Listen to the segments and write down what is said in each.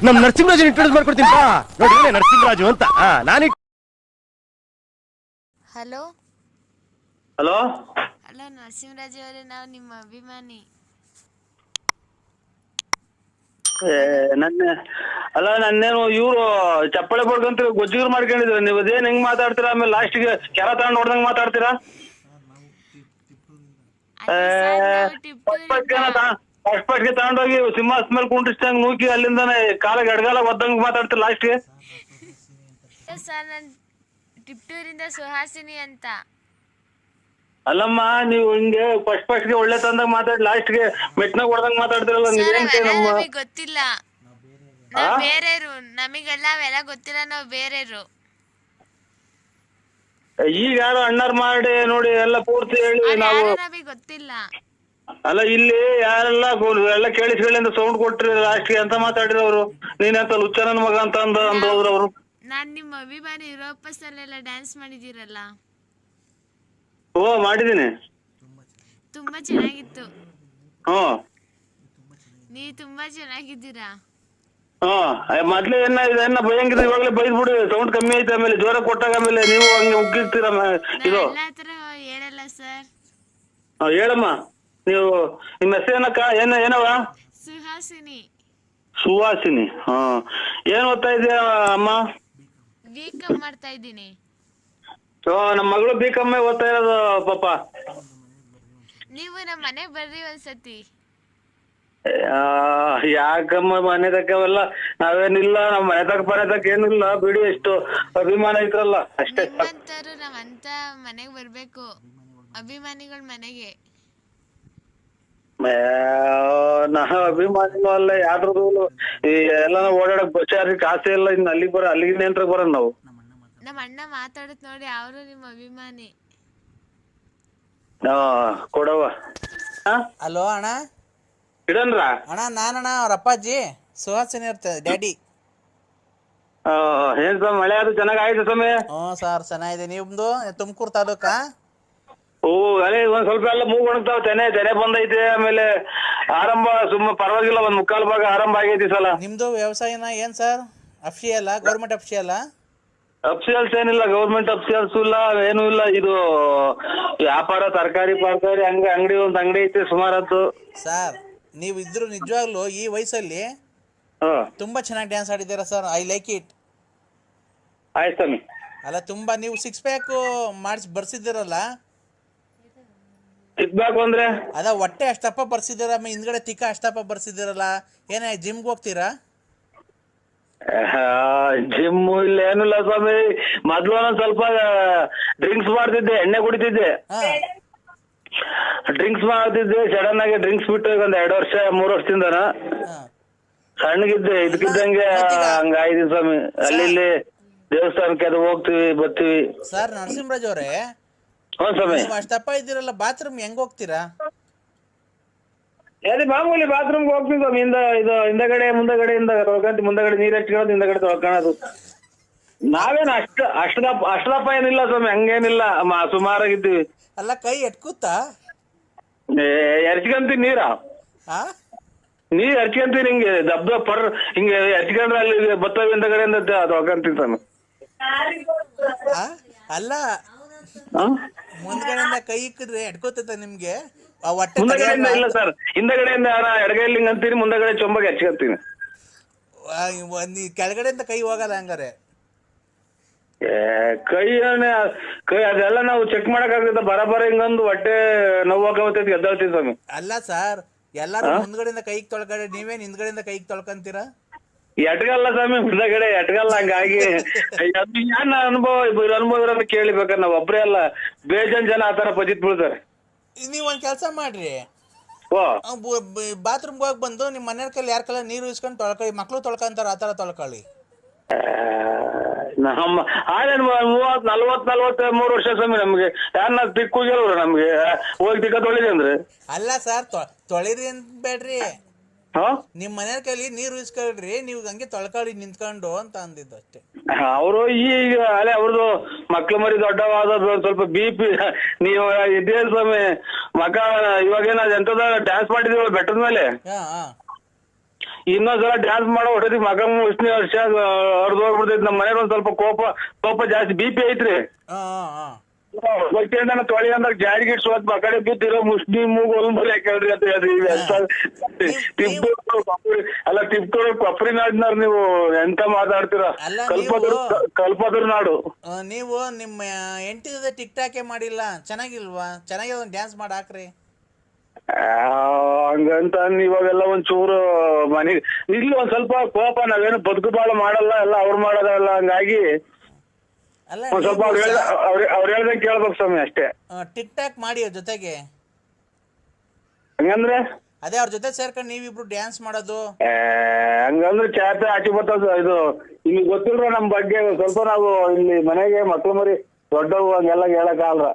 ನಮ್ ನರಸಿಂಹರಾಜ್ ಇಂಟ್ರೊಡ್ಯೂಸ್ ಮಾಡ್ಕೊಡ್ತೀನಿ ಬಾ. ನೋಡಿ ನರಸಿಂಹರಾಜು ಅಂತ. ನಾನು ಹಲೋ ಹಲೋ ಹಲೋ ನರಸಿಂಹರಾಜ್ ಅವರೇ, ನಾವು ನಿಮ್ಮ ಅಭಿಮಾನಿ. ನನ್ನೇನು ಇವ್ರು ಚಪ್ಪಳೆ ಬಡ್ಕಂತ ಗೊಜ್ಜಿಗರು ಮಾಡ್ಕೊಂಡಿದ್ರ ನೀವು. ಅದೇನ್ ಹೆಂಗ್ ಮಾತಾಡ್ತೀರಾ? ಆಮೇಲೆ ಲಾಸ್ಟ್ಗೆ ಕೆರ ತಗೊಂಡ್ ನೋಡ್ದಂಗ್ ಮಾತಾಡ್ತೀರಾ? ಫಸ್ಟ್ ಗೆ ತಗೊಂಡೋಗಿ ಸಿಂಹಾಸ್ ಮೇಲೆ ಕುಂಡ್ರಿಸ್ದಂಗ್ ನೂಕಿ ಅಲ್ಲಿಂದಾನೆ ಕಾಲಾಗ ಎಡಗಾಲ ಒದ್ದಂಗ್ ಮಾತಾಡ್ತೀರಾ ಲಾಸ್ಟ್ಗೆ. ಸರ್, ನಾನು ಟಿಪ್ಟೂರಿಂದ ಸುಹಾಸಿನಿ ಅಂತ. ಅಲ್ಲಮ್ಮ, ನೀವು ಹಿಂಗೆ ಫಸ್ಟ್ ಗೆ ಒಳ್ಳೆ ತಂದಾಗ ಮಾತಾಡಿ ಲಾಸ್ಟ್ಗೆ ಮೆಟ್ನಾಗ ಹೊಡ್ದಂಗ್ ಮಾತಾಡ್ತಿರಲ್ಲ. ನಮಗೆ ಗೊತ್ತಿಲ್ಲ, ನಾವು ಬೇರೆಯವರು. ನಮಗೆಲ್ಲ ಅವೆಲ್ಲ ಗೊತ್ತಿಲ್ಲ, ನಾವು ಬೇರೆಯವರು. ಈಗ ಯಾರು ಅಣ್ಣಾರ್ ಮಾಡಿ ನೋಡಿ ಎಲ್ಲ ಪೂರ್ತಿ ಹೇಳಿ ನಾವು. ನಮಗೆ ಗೊತ್ತಿಲ್ಲ. ಅಲ್ಲ, ಇಲ್ಲಿ ಯಾರೆಲ್ಲ ಎಲ್ಲ ಕೇಳಿಸ್ಕೊಳ್ಳಿ ಅಂತ ಸೌಂಡ್ ಕೊಟ್ರಿ ಲಾಸ್ಟ್ಗೆ ಅಂತ ಮಾತಾಡಿದವರು. ನೀನಂತ ಲುಚ್ಚನನ್ ಮಗ ಅಂತ ಅಂದವ್ರು ಅವರು. ನಾನ್ ನಿಮ್ಮ ಅಭಿಮಾನಿ. ಯುರೋಪಸ್ ಅಲ್ಲೆಲ್ಲ ಡ್ಯಾನ್ಸ್ ಮಾಡಿದಿರಲ್ಲ. ಓ, ಮಾಡಿದೀನಿ. ತುಂಬಾ ಚೆನ್ನಾಗಿತ್ತು. ನೀವು ತುಂಬಾ ಚೆನ್ನಾಗಿದ್ದೀರಾ. ಮೊದ್ಲೇ ಏನ ಭಯಂಕರ, ಇವಾಗಲೇ ಬೈದ್ಬಿಡಿ. ಸೌಂಡ್ ಕಮ್ಮಿ ಐತೆ, ಆಮೇಲೆ ಜ್ವರ ಕೊಟ್ಟಾಗ ಆಮೇಲೆ ನೀವು ಹಂಗೆ ಉಗ್ಗಿರ್ತೀರ. ಇದು ಎಲ್ಲಾ ತರ ಹೇಳಲ್ಲ ಸರ್. ಹೇಳಮ್ಮ, ನೀವು ನಿಮ್ಮ ಹೆಸರೇನಕ್ಕ? ಏನವ? ಸುಹಾಸಿನಿ. ಸುಹಾಸಿನಿ. ಏನ್ ಓದ್ತಾ ಇದೆಯಾ ಅಮ್ಮ? ಬಿಕಾಂ ಮಾಡ್ತಾ ಇದ್ದೀನಿ. ನಮ್ಮ ಮಗಳು ಬಿಕಾಂ ಓದ್ತಾ ಇರೋದು ಪಾಪ. ನೀವು ನಮ್ಮ ಮನೆಗೆ ಬರ್ರಿ ಒಂದ್ಸತಿ. ಯಾಕಮ್ಮ ಮನೆ ತಕ್ಕವೆಲ್ಲ ನಾವೇನಿಲ್ಲ. ನಮ್ಮ ಮನೆ ತಕ್ಕ ಏನಿಲ್ಲ ಬಿಡಿ. ಎಷ್ಟು ಅಭಿಮಾನ ಐತ್ರಲ್ಲ ಅಷ್ಟೇ. ನಿಮ್ಮಂತರು ನಾವಂತ ಮನೆಗೆ ಬರ್ಬೇಕು, ಅಭಿಮಾನಿಗಳ ಮನೆಗೆ. ನಾವು ಅಭಿಮಾನಿನೂ ಅಲ್ಲ ಯಾರ್ದು. ಎಲ್ಲ ಓಡಾಡಕ್ ಬಸ್ ಚಾರ್ಜ್ ಕಾಸೆ ಇಲ್ಲ. ಇನ್ನು ಅಲ್ಲಿಗೆ ನೆಂಟ್ರಿಗೆ ಬರೋಣ ನಾವು. ನಮ್ಮ ಅಣ್ಣ ಮಾತಾಡತ್ ನೋಡಿ, ಅವರು ನಿಮ್ಮ ಅಭಿಮಾನಿ. ಕೊಡವ. ಹಲೋ ಅಣ್ಣ. ಇಡನ್ರ ಅಣ್ಣ, ನಾನಣ್ಣ ಅವ್ರ ಅಪ್ಪಾಜಿ ಸುಹಾಸಿನಿ ಇರ್ತದೆ ಡ್ಯಾಡಿ. ಏನ್ ಸ್ವಾಮಿ, ಮಳೆ ಅದು ಚೆನ್ನಾಗ್ ಆಯ್ತು ಸ್ವಾಮಿ? ಸರ್ ಚೆನ್ನಾಗಿದೆ. ನಿಮ್ದು ತುಮಕೂರು ತಾಲೂಕಾ? ಅದೇ ಒಂದ್ ಸ್ವಲ್ಪ ಎಲ್ಲ ಮೂಗ್ ಒಣಗ್ತಾವ. ತೆನೆ ಬಂದೈತೆ. ಆಮೇಲೆ ಆರಂಭ ಪರವಾಗಿಲ್ಲ, ಒಂದ್ ಮುಕ್ಕಾಲು ಭಾಗ ಆರಂಭ ಆಗೈತಿ ಸಲ. ನಿಮ್ದು ವ್ಯವಸಾಯನ ಏನ್ ಸರ್? ಅಫ್ಷಿಯಲ್ಲ, ಗೌರ್ಮೆಂಟ್ ಅಫ್ಷಿಯಲ್ಲ? ಅಫ್ಸಿಯಲ್ಸ್ ಏನಿಲ್ಲ, ಗೌರ್ಮೆಂಟ್ ಅಫ್ಸಿಯಲ್ಸ್ ಇಲ್ಲ, ಏನು ಇಲ್ಲ. ಇದು ವ್ಯಾಪಾರ, ತರಕಾರಿ ಅಂಗಡಿ, ಒಂದ್ ಅಂಗಡಿ ಐತೆ ಸುಮಾರತ್ತು. ಸರ್, ನೀವು ಇದ್ರು ನಿಜವಾಗ್ಲು ಈ ವಯಸ್ಸಲ್ಲಿ ತುಂಬಾ ಚೆನ್ನಾಗಿ ಡ್ಯಾನ್ಸ್ ಆಡಿದ್ದೀರಾ ಸರ್. I like it. ಆಯ್ತು ಸ್ವಾಮಿ. ಅಲ್ಲ, ತುಂಬಾ ನೀವು 6 ಪ್ಯಾಕ್ ಮಾಡಿಸಿ ಬರ್ಸಿದ್ದೀರಲ್ಲ. ಸಿಗ್ಬೇಕು ಅಂದ್ರೆ ಅದ ಹೊಟ್ಟೆ ಅಷ್ಟಪ್ಪ ಬರ್ಸಿದ್ದೀರ, ಹಿಂದ್ಗಡೆ ತಿಕ್ಕ ಅಷ್ಟಪ್ಪ ಬರ್ಸಿದ್ದೀರಲ್ಲ. ಏನೇ ಜಿಮ್ಗೆ ಹೋಗ್ತೀರಾ? ಜಿಮ್ ಇಲ್ಲ, ಏನಿಲ್ಲ ಸ್ವಾಮಿ. ಮೊದ್ಲು ಒಂದೊಂದ್ ಸ್ವಲ್ಪ ಡ್ರಿಂಕ್ಸ್ ಮಾಡ್ತಿದ್ದೆ, ಎಣ್ಣೆ ಕುಡಿತಿದ್ದೆ. ಡ್ರಿಂಕ್ಸ್ ಮಾಡ್ತಿದ್ದೆ. ಸಡನ್ ಆಗಿ ಡ್ರಿಂಕ್ಸ್ ಬಿಟ್ಟು ಒಂದ್ 2 ವರ್ಷ 3 ವರ್ಷದಿಂದ ಸಣ್ಣಗಿದ್ದೆ. ಇದಕ್ಕಿದ್ದಂಗೆ ಹಂಗಾಯ್ತು ಸ್ವಾಮಿ. ಅಲ್ಲಿ ದೇವಸ್ಥಾನಕ್ಕೆ ಅದು ಹೋಗ್ತಿವಿ ಬರ್ತೀವಿ. ಸರ್ ನರಸಿಂಹರಾಜ್ ಅವರೇ, ಸ್ವಾಮಿ, ಅಷ್ಟಪ್ಪ ಇದ್ದೀರಲ್ಲ, ಬಾತ್ರೂಮ್ ಹೆಂಗ್ ಹೋಗ್ತೀರಾ? ಅದೇ ಮಾಮೂಲಿ ಬಾತ್ರೂಮ್ಗೆ ಹೋಗ್ತೀವಿ ಸ್ವಾಮಿ. ಮುಂದಗಡೆಯಿಂದ ತೊಳ್ಕೊಂತ, ಮುಂದಗಡೆ ನೀರ್ ಹಚ್ಕೊಳ್ಳೋದು, ಹಿಂದಗಡೆ ತೊಳ್ಕೊಳ್ಳೋದು. ನಾವೇನು ಅಷ್ಟದಪ್ಪ ಏನಿಲ್ಲ ಸ್ವಾಮಿ, ಹಂಗೇನಿಲ್ಲ. ಸುಮಾರಾಗಿದ್ದೀವಿ. ಅಲ್ಲ, ಕೈ ಎಟ್ಕೂತಾ ಎರ್ಚ್ಕೊಂತೀವಿ ನೀರ್ ಎರ್ಚ್ಕೊಂತೀವಿ. ಹಿಂಗೆ ದಬ್ಬ ಹಿಂಗೆ ಎರ್ಚ್ಕೊಂಡ್ರೆ ಅಲ್ಲಿ ಬತ್ತವೆ ಹಿಂದಗಡೆಯಿಂದ ತೊಳ್ಕೊಂತೀವಿ ಸ್ವಾಮಿ. ಅಲ್ಲ, ಮುಂದ್ಗಡೆಯಿಂದ ಕೈ ಇಕ್ಕಿದ್ರೆ ಎಟ್ಕೋತೈತ ನಿಮ್ಗೆ? ಮುಂದಗಡೆಯಿಂದ ಇಲ್ಲ ಸರ್, ಹಿಂದಗಡೆಯಿಂದ ಎಡಗೈಲಿ ಹಿಂಗ್ ಅಂತೀನಿ, ಮುಂದಗಡೆ ಚೊಂಬಗೆ ಎರ್ಚ್ಕೊಂತೀನಿ. ಕೆಳಗಡೆಯಿಂದ ಕೈ ಹೋಗಲ್ಲ ಹಂಗಾರೆ? ಕೈ ಅದೆಲ್ಲ ನಾವು ಚೆಕ್ ಮಾಡಕ್ ಆಗ್ತದ. ಬರ ಹಿಂಗೊಂದು ಹೊಟ್ಟೆ ನೋವಾಗತೈತಿ, ಎದ್ದಾಳ್ತೀವಿ ಸ್ವಾಮಿ. ಅಲ್ಲ ಸರ್, ಎಲ್ಲಾರು ಮುಂದ್ಗಡೆಯಿಂದ ಕೈಗೆ ತೊಳ್ಕಡೆ, ನೀವೇನ್ ಹಿಂದ್ಗಡೆಯಿಂದ ಕೈಗೆ ತೊಳ್ಕೊಂತೀರಾ? ಎಟ್ಗಲ್ಲ ಸ್ವಾಮಿ, ಮುಂದಗಡೆ ಎಟ್ಗಲ್ಲ. ಹಂಗಾಗಿ ಏನ್ ಅನುಭವ ಇರೋದು ಕೇಳಿಬೇಕಾರೆ ನಾವ್ ಒಬ್ರೇ ಅಲ್ಲ, ಬೇಜನ್ ಜನ ಆತರ ಪಜಿತ್ ಬೀಳ್ತಾರೆ. ನೀವ್ ಒಂದ್ ಕೆಲ್ಸ ಮಾಡ್ರಿ, ಬಾತ್ರೂಮ್ ಹೋಗಿ ಬಂದು ನಿಮ್ ಮನೆಯ ಕೈಲಿ ಯಾರ ಕೈಲಿ ನೀರು ಇಸ್ಕೊಂಡು ತೊಳ್ಕೊಳ್ಳಿ. ಮಕ್ಳು ತೊಳ್ಕೊಂತಾರ, ಆತರ ತೊಳ್ಕೊಳ್ಳಿ. ನಮ್ಮ 40-43 ವರ್ಷ ಸ್ವಾಮಿ. ನಮ್ಗೆ ಯಾರನ್ನ ತಿಕ್ಕೋಗಿಲ್ವ್ರ ನಮ್ಗೆ ಹೋಗಿ ತಿಕ್ಕ ತೊಳಿದೆ ಅಂದ್ರೆ. ಅಲ್ಲ ಸರ್, ತೊಳಿರಿ ಅಂತ ಬೇಡ್ರಿ, ನಿಮ್ ಮನೆಯ ಕೈಲಿ ನೀರು ಇಸ್ಕೊಳ್ರಿ, ನೀವು ಹಂಗೆ ತೊಳ್ಕೊಳ್ಳಿ ನಿಂತ್ಕೊಂಡು ಅಂತ ಅಂದಿದ್ದು ಅಷ್ಟೇ. ಅವರು ಈಗ ಅಲ್ಲೇ ಅವ್ರದ್ದು ಮಕ್ಳು ಮರಿ ದೊಡ್ಡವಾದ ಸ್ವಲ್ಪ BP. ನೀವು ಇದೇನ್ ಸ್ವಾಮಿ ಮಕ್ಕ ಇವಾಗೇನ ಎಂತದ ಡ್ಯಾನ್ಸ್ ಮಾಡಿದೀವಲ್ಲ ಬೆಟ್ಟದ ಮೇಲೆ, ಇನ್ನೊಂದ್ಸಲ ಡ್ಯಾನ್ಸ್ ಮಾಡೋ ಹೊಟ್ಟದಿ ಮಗ ಮುಸ್ನಿ ವರ್ಷ ಹೊರದ್ ಹೋಗ್ಬಿಡ್ತೈತಿ. ನಮ್ಮ ಮನೇಲಿ ಒಂದ್ ಸ್ವಲ್ಪ ಕೋಪ ಜಾಸ್ತಿ BP ಐತ್ರಿ. ನಾನು ತೊಳಿ ಅಂದಾಗ ಜಾರಿ ಗಿಡ್ ಸ್ವಲ್ಪ ಆ ಕಡೆ ಬಿದ್ದಿರೋ ಮುಸ್ಲಿ ಮೂಗು ಒಲ್ಮರಿ ಹಾಕೇಳ್ರಿ ಅಂತ ಹೇಳ್ರಿ. ಅಲ್ಲ ಟಿಪ್ಕೊಳ್ ಕೊಪ್ರಿ ನಾಡಿನಾರ್ ನೀವು ಎಂತ ಮಾತಾಡ್ತೀರ? ಕಲ್ಪದ್ರ ನಾಡು. ನೀವು ನಿಮ್ಮ ಹೆಂಡತಿ ಜೊತೆ ಟಿಕ್ ಟಾಕೆ ಮಾಡಿಲ್ಲ, ಚೆನ್ನಾಗಿಲ್ವಾ? ಚೆನ್ನಾಗಿ ಡ್ಯಾನ್ಸ್ ಮಾಡಿ ಹಾಕ್ರಿ. ಹಂಗಂತ ಇವಾಗೆಲ್ಲ ಒಂಚೂರು ಮನೆಗೆ ಇಲ್ಲಿ ಒಂದ್ ಸ್ವಲ್ಪ ಕೋಪ, ನಾವೇನು ಬದುಕು ಬಾಳ ಮಾಡಲ್ಲ, ಎಲ್ಲ ಅವ್ರು ಮಾಡೋದಲ್ಲ. ಹಂಗಾಗಿ ಒಂದ್ ಸ್ವಲ್ಪ ಅವ್ರು ಹೇಳ್ದಂಗೆ ಕೇಳ್ಬೇಕು ಸ್ವಾಮಿ ಅಷ್ಟೇ. ಟಿಕ್ ಟಾಕ್ ಮಾಡಿ ಅವ್ರ ಜೊತೆಗೆ. ಹಂಗಂದ್ರೆ ಅದೇ ಅವ್ರ ಜೊತೆ ಸೇರ್ಕೊಂಡು ನೀವಿಬ್ರು ಡ್ಯಾನ್ಸ್ ಮಾಡೋದು. ಹಂಗಂದ್ರೆ ಚಾಪೆ ಆಚೆ ಬರ್ತದ. ಇದು ಇಲ್ಲಿ ಗೊತ್ತಿಲ್ರ ನಮ್ ಬಗ್ಗೆ. ಸ್ವಲ್ಪ ನಾವು ಇಲ್ಲಿ ಮನೆಗೆ ಮಕ್ಳು ಮರಿ ದೊಡ್ಡವು ಹಂಗೆಲ್ಲ ಹೇಳಕ್ ಆಗಲ್ಲ.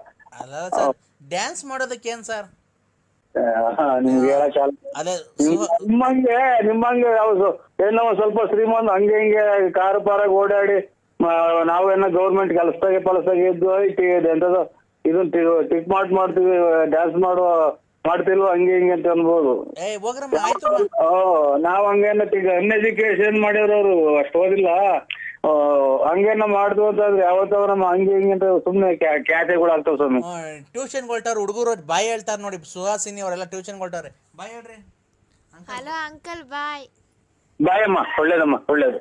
ಅಲ್ಲ ಸರ್, ಡ್ಯಾನ್ಸ್ ಮಾಡೋದಕ್ಕೆ ಏನ್ ಸರ್? ನಿಮ್ಗೆ ಹೇಳಕ್ ಆಗಲ್ಲ. ಅದೇ ನಿಮ್ಮಂಗೆ ಯಾವ್ದು ಏನೋ ಸ್ವಲ್ಪ ಶ್ರೀಮಂತ ಹಂಗೆ ಹಿಂಗೆ ಕಾರು ಪಾರಾಗ ಓಡಾಡಿ ನಾವೇನ ಗೌರ್ಮೆಂಟ್ ಕೆಲಸದಾಗೆ ಇದ್ದು ಎಂತದ ಇದನ್ನ ಟಿಕ್ ಮಾಡ್ತೀವಿ, ಡ್ಯಾನ್ಸ್ ಮಾಡ್ತಿಲ್ವ ಹಂಗೆ ಹಿಂಗೆ ಅಂತ ಅನ್ಬೋದು. ನಾವ್ ಹಂಗೇನ ಅನ್ಎಜುಕೇಶನ್ ಮಾಡಿರೋರು ಅಷ್ಟು ಓದಿಲ್ಲ, ಹಂಗೇನ ಮಾಡ್ದು ಅಂತಂದ್ರೆ ಯಾವತ್ತವ ನಮ್ಮ ಹಂಗೆ ಹಿಂಗೆ ಅಂತ ಸುಮ್ನೆ ಖ್ಯಾತೆಗಳು ಆಗ್ತಾವ ಸ್ವಾಮಿ. ಟ್ಯೂಷನ್ ಕೊಳ್ತಾರ ಹುಡುಗರು ಬಾಯ್ ಹೇಳ್ತಾರ ನೋಡಿ. ಸುಹಾಸಿನಿ ಅವರೆಲ್ಲ ಟ್ಯೂಷನ್ ಕೊಳ್ತಾರೆ. ಬಾಯ್ ಹೇಳ್ರಿ. ಹಲೋ ಅಂಕಲ್, ಬಾಯ್. ಬಾಯ್ ಅಮ್ಮ. ಒಳ್ಳೇದಮ್ಮ, ಒಳ್ಳೇದು.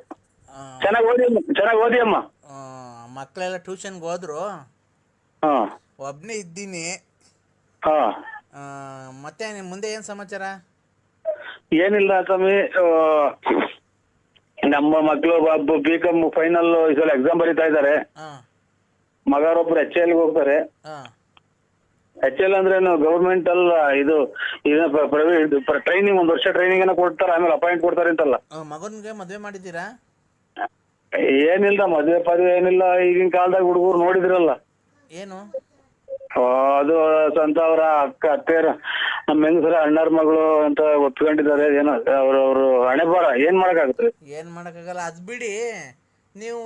ಚೆನ್ನಾಗಿ ಓದಿ ಅಮ್ಮ. ಮಕ್ಕಳೆಲ್ಲ ಟ್ಯೂಷನ್ಗೆ ಹೋದ್ರು, ಒಬ್ನೇ ಇದ್ದೀನಿ. ಮತ್ತೆ ಮುಂದೆ ಏನ್ ಸಮಾಚಾರ? ಏನಿಲ್ಲ ಸ್ವಾಮಿ, ನಮ್ಮ ಮಕ್ಳು BCom ಫೈನಲ್ ಈ ಸಲ ಎಕ್ಸಾಮ್ ಬರೀತಾ ಇದ್ದಾರೆ. ಮಗರೊಬ್ರು HL ಹೋಗ್ತಾರೆ. HL ಅಂದ್ರೆ ಗೌರ್ಮೆಂಟ್ ಅಲ್ಲ, ಇದು ಪ್ರೈವೇಟ್ ಟ್ರೈನಿಂಗ್, 1 ವರ್ಷ ಟ್ರೈನಿಂಗ್ ಏನೋ ಕೊಡ್ತಾರೆ, ಆಮೇಲೆ ಅಪಾಯಿಂಟ್ ಕೊಡ್ತಾರೆ ಅಂತಲ್ಲ. ಮಗನ್ಗೆ ಮದ್ವೆ ಮಾಡಿದ್ದೀರಾ? ಏನಿಲ್ಲ, ಮದ್ವೆ ಪದ್ವೆ ಏನಿಲ್ಲ. ಈಗಿನ ಕಾಲದಾಗ ಹುಡುಗರು ನೋಡಿದ್ರಲ್ಲ ಏನು ಅದು ಸ್ವಂತ ಅವರ ಅತ್ತೆಯರ ನಮ್ಮ ಹೆಂಗಸರ ಅಣ್ಣರ ಮಗಳು ಅಂತ ಒಪ್ಕೊಂಡಿದ್ದಾರೆ. ಏನೋ ಅವ್ರವ್ರು ಹಣೆ ಬರ, ಏನ್ ಮಾಡಕ್ಕಾಗತ್ತೆ? ಏನ್ ಮಾಡಕ್ಕಾಗಲ್ಲ, ಅದ್ ಬಿಡಿ. ನೀವು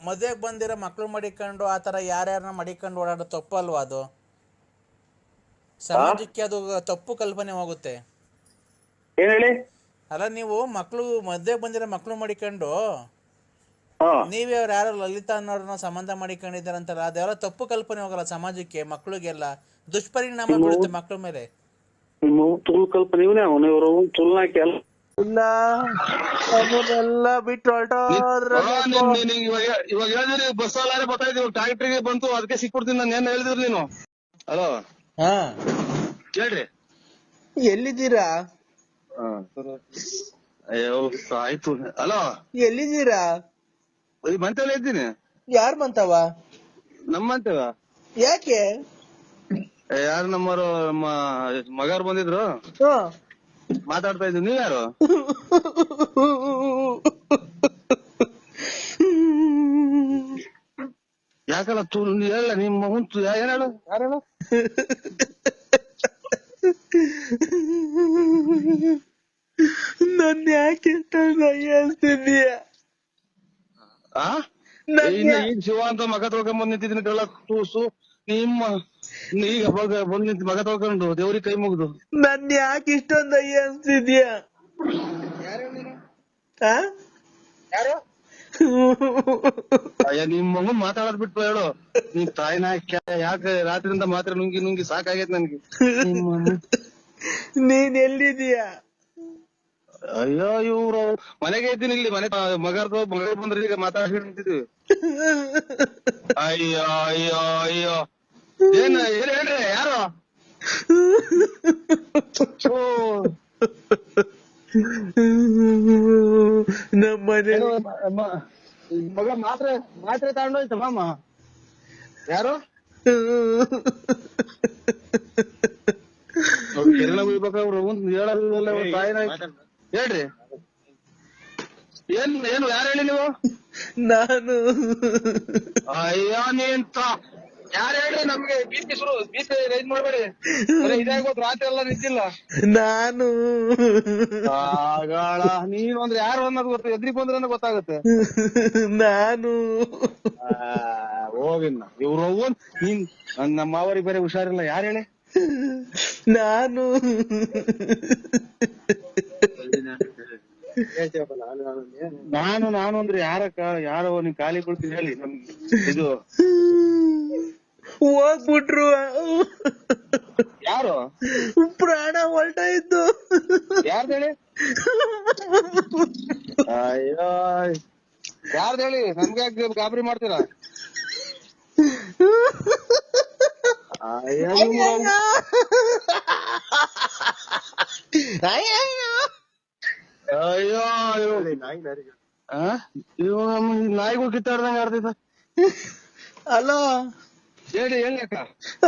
ಮದ್ವೆಗ್ ಬಂದಿರೋ ಮಕ್ಳು ಮಡಿಕೊಂಡು ಆತರ ಯಾರ್ಯಾರನ್ನ ಮಡಿಕೊಂಡು ಓಡಾಡೋ ತಪ್ಪು ಅಲ್ವಾ ಅದು? ಸಮಾಜಕ್ಕೆ ಅದು ತಪ್ಪು ಕಲ್ಪನೆ ಹೋಗುತ್ತೆ. ಏನ್ ಹೇಳಿ? ಅಲ್ಲ, ನೀವು ಮದ್ವೆಗ್ ಬಂದಿರೋ ಮಕ್ಳು ಮಡಿಕೊಂಡು ನೀವೇ ಅವ್ರು ಯಾರೋ ಲಲಿತಾ ಅನ್ನೋರನ್ನ ಸಂಬಂಧ ಮಾಡಿಕೊಂಡಿದ್ದಾರಂತಾರ, ಅದೆಲ್ಲ ತಪ್ಪು ಕಲ್ಪನೆ ಹೋಗಲ್ಲ ಸಮಾಜಕ್ಕೆ, ಮಕ್ಳಿಗೆಲ್ಲ ದುಷ್ಪರಿಣಾಮ ಬೀಳುತ್ತೆ ಮಕ್ಳ ಮೇಲೆ. ಕಲ್ಪನೆ ಇಲ್ಲ ಬಿಟ್ಟು ಇವಾಗ ಹೇಳಿದ್ರಿ ಬಸ್ ಅಲ್ಲಾರೆ ಬರ್ತಾ ಇದ್ದೀವಿ, ಟ್ರಾಕ್ಟ್ರಿಗೆ ಬಂತು, ಅದಕ್ಕೆ ಸಿಕ್ಬಿಡ್ತೀನಿ ನಾನು. ಏನ್ ಹೇಳಿದ್ರಿ ನೀನು? ಹಲೋ, ಕೇಳ್ರಿ. ಎಲ್ಲಿದ್ದೀರಾ? ಅಯ್ಯೋ ಆಯ್ತು. ಹಲೋ, ಎಲ್ಲಿದ್ದೀರಾ? ಮಂತೇವ ಇದ್ದೀನಿ. ಯಾರ್ ಮಂತವ? ನಮ್ಮ ಮಂತೇವ. ಯಾಕೆ? ಯಾರು ನಮ್ಮರು ಮಗಾರು ಬಂದಿದ್ರು, ಮಾತಾಡ್ತಾ ಇದ್ವಿ. ನೀವ್ ಯಾರು? ಯಾಕಲ್ಲ ಹೇಳ ನಿಮ್ಮ ಹುಂಚು ಏನ್ ಹೇಳು? ಯಾರೇಳು? ನನ್ ಯಾಕೆ ಅನ್ಸ್ತಿದೀಯ? ಈಗ ಶಿವ ಅಂತ ಮಗ ತೊಳ್ಕೊಂಡ್ ನಿಂತಿದ್ದೀನಿ ಕಳ್ಳ ತೂಸು. ನಿಮ್ಮ ಈಗ ಬಂದ್ ನಿಂತ ಮಗ ತೊಳ್ಕೊಂಡು ದೇವ್ರಿಗೆ ಕೈ ಮುಗ್ದು ನನ್ ಯಾಕೆ ಇಷ್ಟೊಂದು ಅಯ್ಯ ಅನ್ಸ್ತಿದ್ಯಾ? ಅಯ್ಯ ನಿಮ್ ಮಗನ್ ಮಾತಾಡೋದ್ ಬಿಟ್ಟು ಹೇಳು. ನಿಮ್ ತಾಯಿನ ಯಾಕೆ ರಾತ್ರಿಯಿಂದ ಮಾತ್ರ ನುಂಗಿ ಸಾಕಾಗೈತ್ ನನ್ಗೆ. ನೀನ್ ಎಲ್ಲಿದೀಯಾ? ಅಯ್ಯೋ ಇವ್ರು ಮನೆಗೆ ಇದ್ದೀನಿ, ಇಲ್ಲಿ ಮನೆ ಮಗ ಬಂದ್ರೆ ಈಗ ಮಾತಾಡ್ಕೊಂಡು ನಿಂತಿದ್ವಿ. ಅಯ್ಯೋ ಅಯ್ಯೋ ಅಯ್ಯೋ ಏನ್ ಹೇಳ್ರಿ? ಯಾರು? ನಮ್ಮನೆ ಮಗ ಮಾತ್ರೆ ತಗೊಂಡೋಯ್ತ ಮಾಮ. ಯಾರು? ಕಿರಣ ಬೀಳ್ಬೇಕವ್ರು ಹೇಳಲ್ಲ ತಾಯಿನ. ಹೇಳ್ರಿ, ಏನು ಯಾರು ಹೇಳಿ ನೀವು? ನಾನು. ಅಯ್ಯೋ ನೀಂತ ಯಾರು ಹೇಳಿ? ನಮ್ಗೆ ಬೀಚ್ ರೈಸ್ ಮಾಡ್ಬೇಡಿ, ಇದಾಗೋದು ರಾತ್ರಿ ಎಲ್ಲ ನಿಂತಿಲ್ಲ. ನಾನು ಆಗಾಳ ನೀನು ಅಂದ್ರೆ ಯಾರು ಅನ್ನೋದು ಗೊತ್ತ, ಎದ್ರಿಗೆ ಬಂದ್ರೆ ಗೊತ್ತಾಗುತ್ತೆ. ನಾನು ಹೋಗಿನ್ನ ಇವ್ರು ನೀನ್ ನಮ್ಮ ಮಾವರಿಗೆ ಬೇರೆ ಹುಷಾರಿಲ್ಲ. ಯಾರು ಹೇಳಿ? ನಾನು. ನಾನು ಅಂದ್ರೆ ಯಾರೋ ನೀನ್ ಖಾಲಿ ಕೊಡ್ತೀನಿ ಹೇಳಿ ನಮ್ಗೆ ಇದು ಹೋಗ್ಬಿಟ್ರು, ಯಾರು ಪ್ರಾಣ ಹೊಲ್ಟಾಯ್ತು. ಯಾರ್ದು ಹೇಳಿ? ಅಯ್ಯೋ ಯಾರ್ದು ಹೇಳಿ? ನಮ್ಗೆ ಯಾಕೆ ಗಾಬರಿ ಮಾಡ್ತೀರಾ? ಅಯ್ಯೋ ನಾಯಿಗಳು ಕಿತ್ತಾಡ್ದಂಗ ಆಡ್ತೈತ. ಅಲೋ ಹೇಳಿ ಅಕ್ಕ.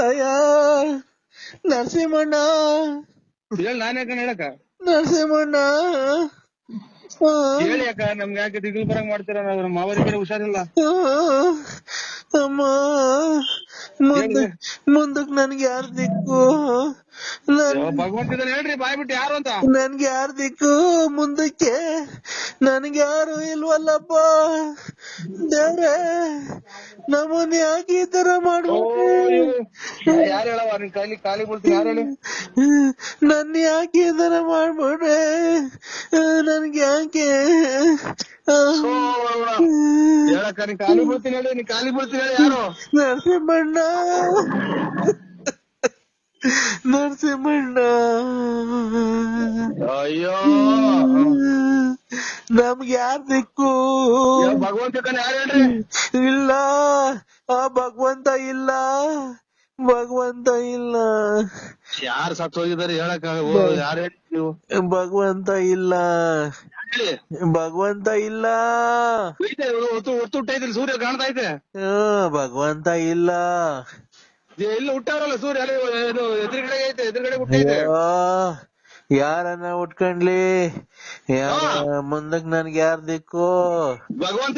ಅಯ್ಯೋ ನರಸಿಂಹಣ್ಣ, ಹೇಳಿ ನಾನ್ ಯಾಕ ಹೇಳಕ್ಕ? ನರಸಿಂಹಣ್ಣ ಹೇಳಿ ಅಕ್ಕ, ನಮ್ಗೆ ಯಾಕೆ ದಿಗ್ಲು ಬರಂಗ್ ಮಾಡ್ತೀರ? ಮಾವರಿ ಬೇರೆ ಹುಷಾರಿಲ್ಲ. ಅಮ್ಮ ಮುಂದಕ್ ನನ್ಗೆ ಯಾರ್ ದಿಕ್ಕು? ಭಗವಂತಿದ್ದಾನೆ ಹೇಳ್ರಿ ಬಾಯ್ ಬಿಟ್ಟು ಯಾರು ಅಂತ. ನನ್ಗೆ ಯಾರ್ ದಿಕ್ಕು ಮುಂದಕ್ಕೆ? ನನ್ಗೆ ಯಾರು ಇಲ್ವಲ್ಲಪ್ಪ ದೇವ್ರೆ, ನಮ್ಮನ್ ಯಾಕೆ ಈ ತರ ಮಾಡ್ಬಿಟ್ಟು? ಯಾರು ಹೇಳವ? ನಿನ್ ಕೈಲಿ ಖಾಲಿ ಬಿಡ್ತೀನಿ. ಯಾರು ಹೇಳಿ? ನನ್ ಯಾಕೆ ಈ ತರ ಮಾಡ್ಬಿಟ್ರೆ? ನನ್ಗೆ ಯಾಕೆ? ಹೇಳಕ್ಕ, ನೀನ್ ಖಾಲಿ ಬಿಡ್ತೀನಿ ಹೇಳಿ. ನೀನ್ ಖಾಲಿ ಬಿಡ್ತೀನಿ ಹೇಳಿ. ಯಾರು? ನರಸಿಂಹಣ್ಣ, ನರಸಿಂಹಣ್ಣ. ಅಯ್ಯೋ ನಮ್ಗೆ ಯಾರ್ ದಿಕ್ಕು? ಭಗವಂತ ಯಾರು ಹೇಳ್ರಿ? ಇಲ್ಲ, ಆ ಭಗವಂತ ಇಲ್ಲ, ಭಗವಂತ ಇಲ್ಲ. ಯಾರು ಸತ್ತು ಹೋಗಿದ್ದಾರೆ ಹೇಳಕ್ಕ? ಯಾರು ಹೇಳಿ ನೀವು? ಭಗವಂತ ಇಲ್ಲ, ಹೇಳಿ. ಭಗವಂತ ಇಲ್ಲ. ಹೊತ್ತು ಹುಟ್ಟೈತಿ, ಸೂರ್ಯ ಕಾಣ್ತಾ ಐತೆ. ಭಗವಂತ ಇಲ್ಲ. ಎಲ್ಲ ಹುಟ್ಟಾರಲ್ಲ ಸೂರ್ಯ, ಎದುರುಗಡೆ ಐತೆ, ಎದುರುಗಡೆ ಹುಟ್ಟೈತೆ. ಯಾರನ್ನ ಉಟ್ಕೊಂಡ್ಲಿ, ಮುಂದಕ್ ನನ್ಗೆ ಯಾರ್ ದಿಕ್ಕು? ಭಗವಂತ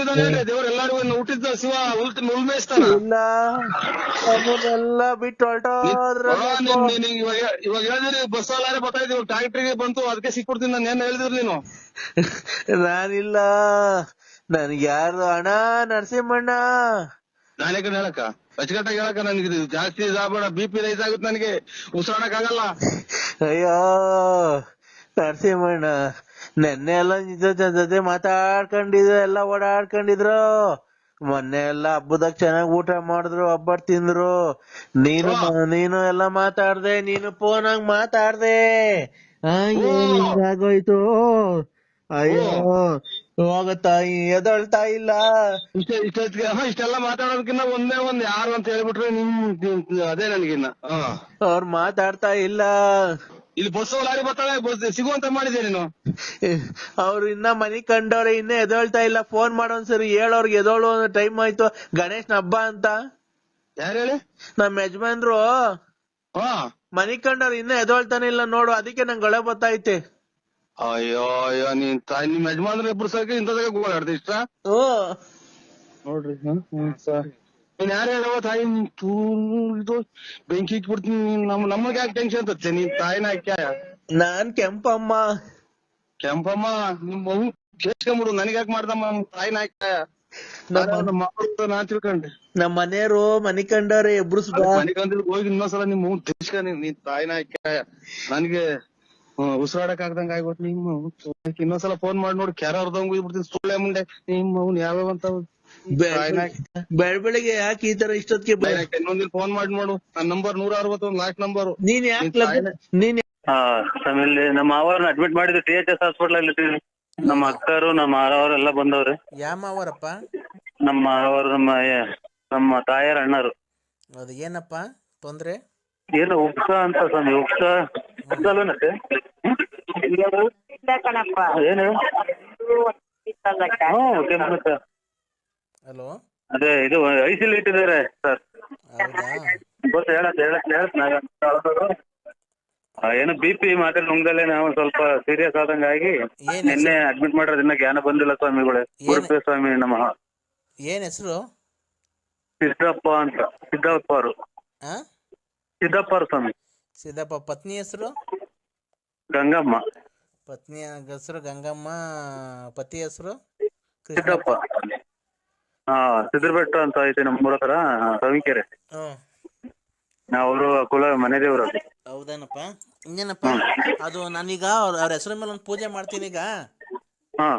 ದೇವ್ರ ಎಲ್ಲಾರು ಹುಟ್ಟಿದ್ದ ಶಿವ ಉಳ್ಮೇಯಿಸ್ತಾನ. ಇಲ್ಲ, ಅವನ್ನೆಲ್ಲ ಬಿಟ್ಟು ಹೊರಟೋದ್ರ. ಇವಾಗ ಹೇಳಿದ್ರಿ ಬಸ್ ಅಲ್ಲಾರೆ ಬರ್ತಾ ಇದ್ದೀವಿ, ಟ್ರಾಕ್ಟ್ರಿಗೆ ಬಂತು, ಅದಕ್ಕೆ ಸಿಕ್ಬಿಡ್ತೀನಿ. ನಾನು ಏನ್ ಹೇಳಿದ್ರಿ ನೀನು? ನಾನಿಲ್ಲ, ನನ್ಗೆ ಯಾರು? ಅಣ್ಣ ನರಸಿಂಹಣ್ಣ. ನಾನೇ ಕಡೆ ಹೇಳಕ್ಕ, ಅಚ್ಚುಕಟ್ಟಾಗಿ ಹೇಳಕ್ಕ. ನನ್ಗೆ ಜಾಸ್ತಿ ಇದಾಗಬೇಡ, BP ರೈಸ್ ಆಗುತ್ತೆ, ನನಗೆ ಉಸಿರಾಡಕ್ ಆಗಲ್ಲ. ಅಯ್ಯೋ ನರಸಿಂಹಣ್ಣ, ನೆನ್ನೆ ಎಲ್ಲ ಜೊತೆ ಮಾತಾಡ್ಕೊಂಡಿದ್ರು, ಎಲ್ಲ ಓಡಾಡ್ಕೊಂಡಿದ್ರು. ಮೊನ್ನೆ ಎಲ್ಲ ಹಬ್ಬದಾಗ ಚೆನ್ನಾಗ್ ಊಟ ಮಾಡಿದ್ರು, ಹಬ್ಬ ತಿಂದ್ರು. ನೀನು ಎಲ್ಲ ಮಾತಾಡ್ದೆ, ನೀನು ಫೋನಾಗ್ ಮಾತಾಡ್ದೆ. ಆಗೋಯ್ತು. ಅಯ್ಯೋ ಹೋಗತ್ತಾ, ಎದೊಳ್ತಾ ಇಲ್ಲ. ಇಷ್ಟೆಲ್ಲ ಮಾತಾಡೋದಕ್ಕಿನ್ನ ಒಂದ್ ಯಾರು ಅಂತ ಹೇಳ್ಬಿಟ್ರೆ ಅದೇ ನನ್ಗಿನ್ನ. ಅವ್ರು ಮಾತಾಡ್ತಾ ಇಲ್ಲ. ಇಲ್ಲಿ ಬಸ್ ಲಾರಿ ಬರ್ತಾಳೆ, ಬಸ್ ಸಿಗುವಂತ ಮಾಡಿದೆ ನೀನು. ಅವ್ರು ಇನ್ನ ಮನಿ ಕಂಡವ್ರೆ, ಇನ್ನ ಎದೊಳ್ತಾ ಇಲ್ಲ. ಫೋನ್ ಮಾಡೋನ್ಸರಿ ಹೇಳೋರ್ಗೆ ಎದೋಳು, ಟೈಮ್ ಆಯ್ತು, ಗಣೇಶನ ಹಬ್ಬ ಅಂತ. ಯಾರು ಹೇಳಿ? ನಮ್ ಯಜಮಾನ್ರು ಮನಿ ಕಂಡವ್ರು ಇನ್ನ ಎದೊಳ್ತಾನೆ ಇಲ್ಲ ನೋಡು, ಅದಕ್ಕೆ ನಂಗೆ ಗಳೆ ಬತ್ತೈತೆ. ಅಯ್ಯೋ ಅಯ್ಯೋ, ನಿಮ್ ಯಜಮಾನ್ರ ಇಬ್ರು ಸರ್ಕ ಇಂಥದಾಗ ಗೋಳಾಡ್ದೆ ಇಷ್ಟ ನೋಡ್ರಿ. ನೀನ್ ಯಾರು ಹೇಳವ ತಾಯಿ? ಇದು ಬೆಂಕಿ ಇಟ್ಬಿಡ್ತೀನಿ. ನಮಗೆ ಯಾಕೆ ಟೆನ್ಷನ್ ತತ್ತೆ? ನೀನ್ ತಾಯಿನ ಹಾಕ್ಯಾಯ? ನಾನ್ ಕೆಂಪಮ್ಮ. ಕೆಂಪಮ್ಮ ನಿಮ್ ಮಗು ಕೇಳ್ಕೊಂಬಿಡು, ನನಗ್ ಯಾಕೆ ಮಾಡ್ದಮ್ಮ? ತಾಯಿನ ಹಾಕ್ಯಾಯ? ನಾನ್ ತಿಳ್ಕೊಂಡೆ. ನಮ್ ಮನೆಯವರು ಮನಿ ಕಂಡವ್ರೆ ಇಬ್ರು. ಮನೆ ಕಂದ್ರೆ ಹೋಗಿ ಇನ್ನೊಂದ್ಸಲ ನಿಮ್ ಮಗು ತಿಳಿಸ್ಕ. ನೀನ್ ತಾಯಿನ ಹಾಕ್ಯಾಯ? ನನ್ಗೆ ಉಸಿರಾಡಕ್ ಆಗ್ದಂಗ ಆಗ್ಬಿಟ್ಟು ನಿಮ್ಮ ಇನ್ನೊಂದ್ಸಲ ಫೋನ್ ಮಾಡಿ ನೋಡಿ, ಕ್ಯಾರ ಹೊರದಂಗ್ ಹೋಗ್ಬಿಡ್ತೀನಿ. ಸುಳ್ಳೆ ಮುಂಡೆ ನಿಮ್ಮ ಅವ್ನು ಯಾವ್ಯಾವಂತ ಬೆಳಗ್ಗೆ ಯಾಕೆ ಈ ತರ ಇಷ್ಟೊತ್ತಿಗೆ ಇನ್ನೊಂದಿನ ಫೋನ್ ಮಾಡಿ ನೋಡು. ನನ್ನ ನಂಬರ್ 161 ಲಾಸ್ಟ್ ನಂಬರ್. ನೀನ್ ಇಲ್ಲಿ ನಮ್ಮ ಮಾವರನ್ನ ಅಡ್ಮಿಟ್ ಮಾಡಿದ್ರು THS ಹಾಸ್ಪಿಟಲ್ ಅಲ್ಲಿ. ನಮ್ಮ ಅಕ್ಕರು ನಮ್ಮ ಮಾವರೆಲ್ಲ ಬಂದವ್ರೆ. ಯಾವ ಮಾವರಪ್ಪ? ನಮ್ಮ ಮಾವರು ನಮ್ಮ ತಾಯರ ಅಣ್ಣರು. ಅದು ಏನಪ್ಪ ತೊಂದ್ರೆ? ಏನು ಉಪ್ಸ ಅಂತ ಸ್ವಾಮಿ, ಉಪ್ಸ ಅಲ್ವನತ್ತೆ? ಏನು ಹಲೋ, ಅದೇ ಇದು ಐಸಿಲ್ ಇಟ್ಟಿದ್ದಾರೆ ಸರ್. ಏನು BP ಮಾತ್ರ ನುಂಗದಲ್ಲೇ ನಾವು ಸ್ವಲ್ಪ ಸೀರಿಯಸ್ ಆದಂಗಾಗಿ ನಿನ್ನೆ ಅಡ್ಮಿಟ್ ಮಾಡೋದ್ರಿಂದ ಜ್ಞಾನ ಬಂದಿಲ್ಲ ಸ್ವಾಮಿಗಳೇ. ಗುರುಪೇ ಸ್ವಾಮಿ ನಮಃ. ಏನ್ ಹೆಸರು? ಸಿದ್ದಪ್ಪ ಅಂತ. ಸಿದ್ದಪ್ಪ ಅವರು. ಸಿದ್ದಪ್ಪ ಸ್ವಾಮಿ. ಸಿದ್ದಪ್ಪ. ಪತ್ನಿ ಹೆಸರು? ಗಂಗಮ್ಮ. ಪತ್ನಿ ಹೆಸರು ಗಂಗಮ್ಮ, ಪತಿ ಹೆಸರು ಸಿದ್ದಪ್ಪ. ಸಿದ್ರಬೆಟ್ಟ ಅಂತ ಐತೆ ನಮ್ಮೂರ ಹತ್ರ, ಸವಿಕೆರೆ. ಅವರು ಕುಲ ಮನೆ ದೇವ್ರ. ಹೌದೇನಪ್ಪ? ಇನ್ನೇನಪ್ಪ ಅದು? ನಾನೀಗ ಅವ್ರ ಹೆಸರ ಮೇಲೆ ಒಂದು ಪೂಜೆ ಮಾಡ್ತೀನಿ. ಈಗ ಹಾ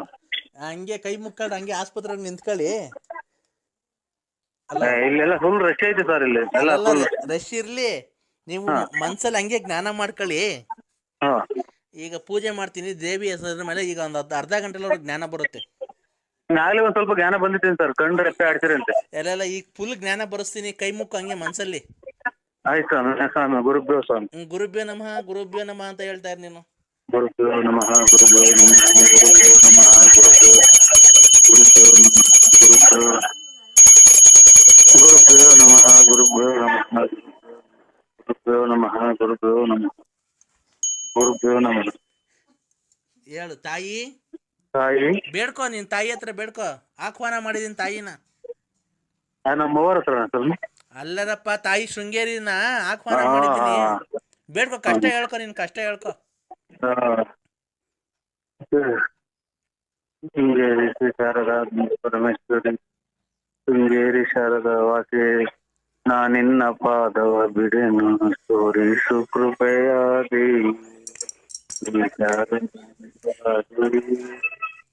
ಹಂಗೆ ಕೈ ಮುಕ್ಕೊಂಡು ಹಂಗೆ ಆಸ್ಪತ್ರೆಗೆ ನಿಂತ್ಕೊಳ್ಳಿ. ಇಲ್ಲೆಲ್ಲ ಫುಲ್ ರಶ್ ಐತಿ ಸರ್ ಇಲ್ಲಿ ಎಲ್ಲ ಫುಲ್ ರಶ್ ಇರ್ಲಿ, ನೀವು ಮನ್ಸಲ್ಲಿ ಹಂಗೆ ಜ್ಞಾನ ಮಾಡ್ಕೊಳ್ಳಿ. ಈಗ ಪೂಜೆ ಮಾಡ್ತೀನಿ ದೇವಿ ಹೆಸರ ಮೇಲೆ, ಈಗ ಒಂದು ಅರ್ಧ ಗಂಟೆಲ್ಲ ಅವ್ರಿಗೆ ಜ್ಞಾನ ಬರುತ್ತೆ. ನಾಳೆ ಒಂದ್ ಸ್ವಲ್ಪ ಜ್ಞಾನ ಬಂದಿದ್ದೀನಿ ಸರ್, ಕಂಡು ರೆಪ್ಪೆ ಆಡ್ತೀರಿ ಅಂತೆ ಎಲ್ಲ ಈಗ ಫುಲ್ ಜ್ಞಾನ ಬರೆಸ್ತೀನಿ. ಕೈ ಮುಕ್ಕು ಹಂಗೆ ಮನ್ಸಲ್ಲಿ. ಆಯ್ತು ಸ್ವಾಮಿ. ಗುರುಭ್ಯೋ ಸ್ವಾಮಿ. ಗುರುಭ್ಯೋ ನಮಃ ಗುರುಭ್ಯೋ ನಮಃ ಅಂತ ಹೇಳ್ತಾ ಇರ್ ನೀನು. ಗುರುಭ್ಯೋ ನಮಃ ಗುರುಭ್ಯೋ ನಮಃ ಗುರುಭ್ಯೋ ನಮಃ ಗುರುಭ್ಯೋ ಗುರುಭ್ಯೋ ಗುರುಭ್ಯೋ ನಮಃ ಗುರುಭ್ಯೋ ನಮಃ ಗುರುಭ್ಯೋ ನಮಃ ಗುರುಭ್ಯೋ ನಮಃ ಗುರುಭ್ಯೋ ನಮಃ. ಹೇಳು ತಾಯಿ. ತಾಯಿ ಬೇಡ್ಕೊ, ನೀನ್ ತಾಯಿ ಹತ್ರ ಬೇಡ್ಕೊ. ಆಹ್ವಾನ ಮಾಡಿದೀನಿ ತಾಯಿನ. ನಮ್ಮವರ ಹತ್ರ ಅಲ್ಲರಪ್ಪ, ತಾಯಿ ಶೃಂಗೇರಿನ ಆಹ್ವಾನ ಮಾಡಿದ್ದೀನಿ. ಬೇಡ್ಕೊ, ಕಷ್ಟ ಹೇಳ್ಕೊ, ನಿನ್ ಕಷ್ಟ ಹೇಳ್ಕೊ. ಶೃಂಗೇರಿ ಶ್ರೀ ಶಾರದಾ ಪರಮೇಶ್ವರಿ, ಶೃಂಗೇರಿ ಶಾರದಾ ವಾಸಿ, ನಾನಿನ್ನ ಪಾದವ ಬಿಡೆನು, ತೋರಿಸು ಕೃಪೆಯಾಗಿ.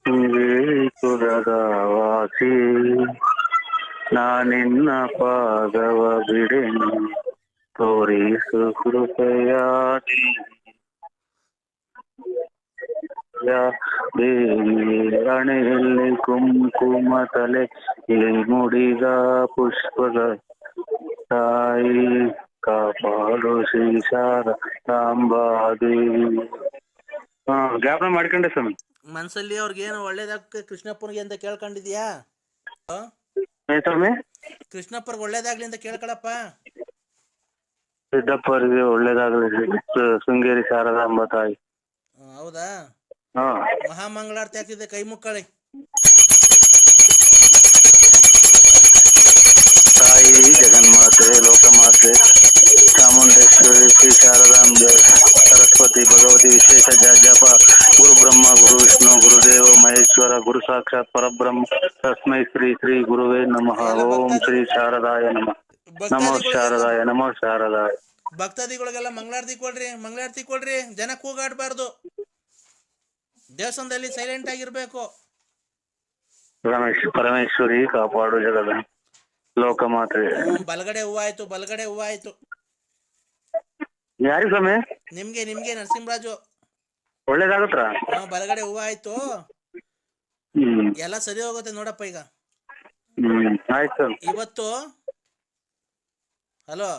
ಶೃಂಗೇರಿ ಕುಲದ ವಾಸಿ, ನಾನಿನ್ನ ಪಾದವ ಬಿಡೆನು, ತೋರಿಸು ಕೃಪೆಯಾಗಿ. ದೇವಿ ಹಣೆಯಲ್ಲಿ ಕುಂಕುಮ ತಲೆ ಮುಡಿದ ಪುಷ್ಪದ ತಾಯಿ, ಕಾಪಾಡು ಶ್ರೀ ಶಾರದಾಂಬಾದೇವಿ. ಜ್ಞಾಪನ ಮಾಡ್ಕೊಂಡೆ ಸ್ವಾಮಿ. ಮನ್ಸಲ್ಲಿ ಅವ್ರಿಗೆ ಏನು ಒಳ್ಳೇದಾಗ ಕೃಷ್ಣಪ್ಪನಿಗೆ ಅಂತ ಕೇಳ್ಕೊಂಡಿದ್ಯಾ ಸ್ವಾಮಿ? ಕೃಷ್ಣಪ್ಪರ್ಗೆ ಒಳ್ಳೇದಾಗ್ಲಿ ಅಂತ ಕೇಳ್ಕೊಳಪ್ಪ. ಸಿದ್ದಪ್ಪರಿಗೆ ಒಳ್ಳೇದಾಗಲಿ, ಶೃಂಗೇರಿ ಶಾರದಾಂಬ ತಾಯಿ. ಹೌದಾ? ಮಹಾಮಂಗಳಾರತಿ ಆಗ್ತಿದೆ, ಕೈ ಮುಕ್ಕಳಿ. ತಾಯಿ ಜಗನ್ಮಾತೆ, ಲೋಕಮಾತೆ, ಚಾಮುಂಡೇಶ್ವರಿ, ಶ್ರೀ ಶಾರದಾಂಬೆ, ಸರಸ್ವತಿ, ಭಗವತಿ ವಿಶೇಷ ಜಪ. ಗುರು ಬ್ರಹ್ಮ ಗುರು ವಿಷ್ಣು ಗುರುದೇವ ಮಹೇಶ್ವರ, ಗುರು ಸಾಕ್ಷಾತ್ ಪರಬ್ರಹ್ಮ, ತಸ್ಮೈ ಶ್ರೀ ಶ್ರೀ ಗುರುವೇ ನಮಃ. ಓಂ ಶ್ರೀ ಶಾರದಾಯ ನಮಃ. ನಮೋ ಶಾರದಾಯ, ನಮೋ ಶಾರದಾಯ. ಭಕ್ತಾದಿಗಳಿಗೆಲ್ಲ ಮಂಗಳಾರತಿ ಕೊಡ್ರಿ, ಮಂಗಳಾರತಿ ಕೊಡ್ರಿ. ಜನ ಕೂಗಾಡ್ಬಾರ್ದು, ದೇವಸ್ಥಾನದಲ್ಲಿ ಸೈಲೆಂಟ್ ಆಗಿರ್ಬೇಕು. ಪರಮೇಶ್ವರಿ ಕಾಪಾಡು ಜಗದ ಲೋಕಮಾತೆ. ಬಲಗಡೆ ಹೂವ ಆಯ್ತು, ಬಲಗಡೆ ಹೂವ ಆಯ್ತು. ಯಾರಿಗೆ ಸ್ವಾಮಿ? ನಿಮ್ಗೆ ನರಸಿಂಹರಾಜು. ಒಳ್ಳೇದಾಗತ್ರ? ಬಲಗಡೆ ಹೂವ ಆಯ್ತು, ಎಲ್ಲ ಸರಿ ಹೋಗುತ್ತೆ ನೋಡಪ್ಪ ಈಗ. ಆಯ್ತು. ಇವತ್ತು ಹಲೋ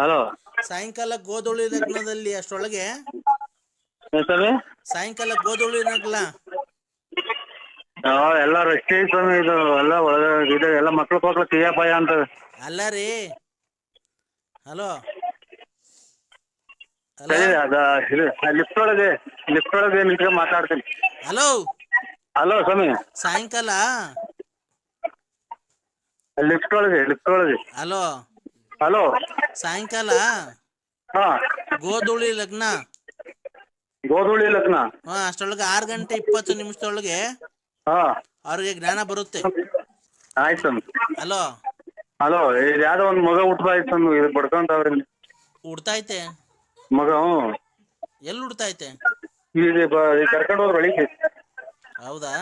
ಹಲೋ ಸಾಯಂಕಾಲ ಗೋಧುಳಿ ಲಗ್ನದಲ್ಲಿ ಅಷ್ಟರೊಳಗೆ, ಸಾಯಂಕಾಲ ಗೋಧುಳಿ ಲಗ್ನ ಎಲ್ಲಾರು ಎಷ್ಟೇ ಸ್ವಾಮಿ, ಇದು ಎಲ್ಲ ಒಳಗೆ ಎಲ್ಲ ಮಕ್ಳು ತೀಯಪಾಯ ಅಂತ. ಅಲ್ಲ ರೀ, ಹಲೋ ಲಿಫ್ಟ್ ಒಳಗೆ ನಿಂತ್ಕೊಂಡು ಮಾತಾಡ್ತೀನಿ. ಹಲೋ ಹಲೋ ಸ್ವಾಮಿ, ಸಾಯಂಕಾಲ ಲಿಫ್ಟ್ ಒಳಗೆ ಹಲೋ ಹಲೋ ಸಾಯಂಕಾಲ ಹಾ ಗೋಧುಳಿ ಲಗ್ನ. ಅಷ್ಟರೊಳಗೆ 6:20 ಅವ್ರಿಗೆ ಜ್ಞಾನ ಬರುತ್ತೆ. ಆಯ್ತು. ಹಲೋ ಹಲೋ, ಯಾವ್ದೋ ಒಂದ್ ಮಗ ಹುಡ್ತಾ ಇತ್ತು, ಇದು ಬಡ್ಕೊಂತವ್ರಿ. ಹುಡ್ತೈತೆ ಮಗ? ಎಲ್ಲಿ ಹುಡ್ತೈತೆ? ಈಗ ಕರ್ಕೊಂಡು ಹೋದ್ರ ಒಳಿಕೆ. ಹೌದಾ?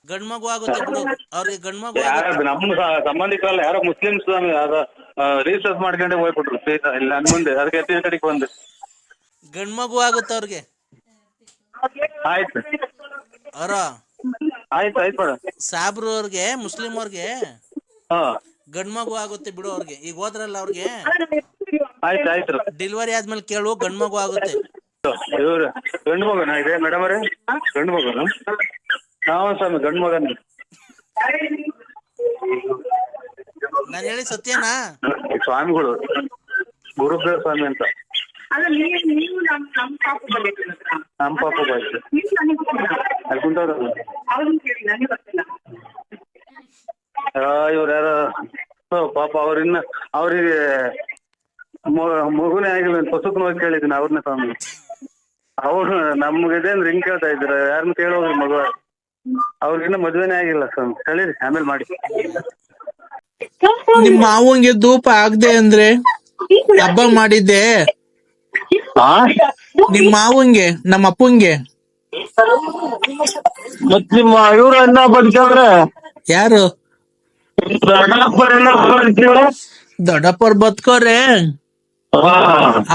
ಗಂಡ್ ಮಗು ಆಗುತ್ತೆ ಬಿಡು ಅವ್ರಿಗೆ. ಗಂಡ್ ಮಗು ನಮ್ಮ ಸಂಬಂಧಿಕರಲ್ಲ, ಯಾರೋ ಮುಸ್ಲಿಮ್ಸ್ ರಿಜಿಸ್ಟರ್ ಮಾಡ್ಕೊಂಡೆ ಹೋಗ್ಬಿಟ್ರು ಇಲ್ಲ ನನ್ ಮುಂದೆ. ಅದಕ್ಕೆ ಎತ್ತಿನ ಕಡೆಗೆ ಬಂದು ಗಂಡ್ ಮಗು ಆಗುತ್ತೆ ಅವ್ರಿಗೆ. ಆಯ್ತು ಆಯ್ತು ಸಾಬ್ರು ಅವ್ರಿಗೆ, ಮುಸ್ಲಿಂ ಅವ್ರಿಗೆ ಗಂಡ್ ಮಗು ಆಗುತ್ತೆ ಬಿಡು ಅವ್ರಿಗೆ. ಈಗ ಹೋದ್ರಲ್ಲ ಅವ್ರಿಗೆ, ಆಯ್ತು ಡೆಲಿವರಿ ಆದ್ಮೇಲೆ ಕೇಳು, ಗಂಡ್ ಮಗು ಆಗುತ್ತೆ. ಇವ್ರು ಗಂಡು ಮಗನ ಇದೆ ಮೇಡಮ್ ಅವ್ರೆ? ಗಂಡು ಮಗನ? ನಾವು ಸ್ವಾಮಿ ಗಂಡು ಮಗನ. ನಾನು ಹೇಳಿ ಸತ್ಯನಾ? ಸ್ವಾಮಿಗಳು ಗುರುದೇವ ಸ್ವಾಮಿ ಅಂತ. ನಮ್ಮ ಪಾಪ ಬಂತು ಅಲ್ಲಿ ಕುಂತವ್ರಲ್ಲ, ಇವ್ರು ಯಾರೋ ಪಾಪ. ಅವ್ರಿಗೆ ಮಗುನೇ ಆಗಿಲ್ಲ, ಪಸುಕ್ ನೋವು ಕೇಳಿದ್ದೀನಿ ಅವ್ರನ್ನ ಸ್ವಾಮಿ. ಅವ್ರು ನಮ್ಗಿದೆ ಅಂದ್ರೆ ಹಿಂಗ್ ಕೇಳ್ತಾ ಇದ್ರ, ಯಾರನ್ನ ಕೇಳೋದ್ರಿ ಮಗು. ಅವ್ರಿಗಿನ್ನ ಮದ್ವೆನೇ ಆಗಿಲ್ಲ ಸ್ವಾಮಿ. ಹೇಳಿರಿ ಆಮೇಲೆ ಮಾಡಿ. ನಿಮ್ಮ ಮಾವಂಗೆ ಧೂಪ ಆಗದೆ ಅಂದ್ರೆ ಹಬ್ಬ ಮಾಡಿದ್ದೆ. ನಿಮ್ಮ ಮಾವಂಗೆ, ನಮ್ಮ ಅಪ್ಪಂಗೆ ಮತ್ ನಿಮ್ಮ ಇವ್ರು ಅನ್ನ ಬದುಕಿದ್ರೆ ಯಾರು ದೊಡ್ಡಪ್ಪರೆಲ್ಲ ಬದುಕಿದ್ರೆ ದೊಡ್ಡಪ್ಪರ್ ಬದುಕೋರೆ.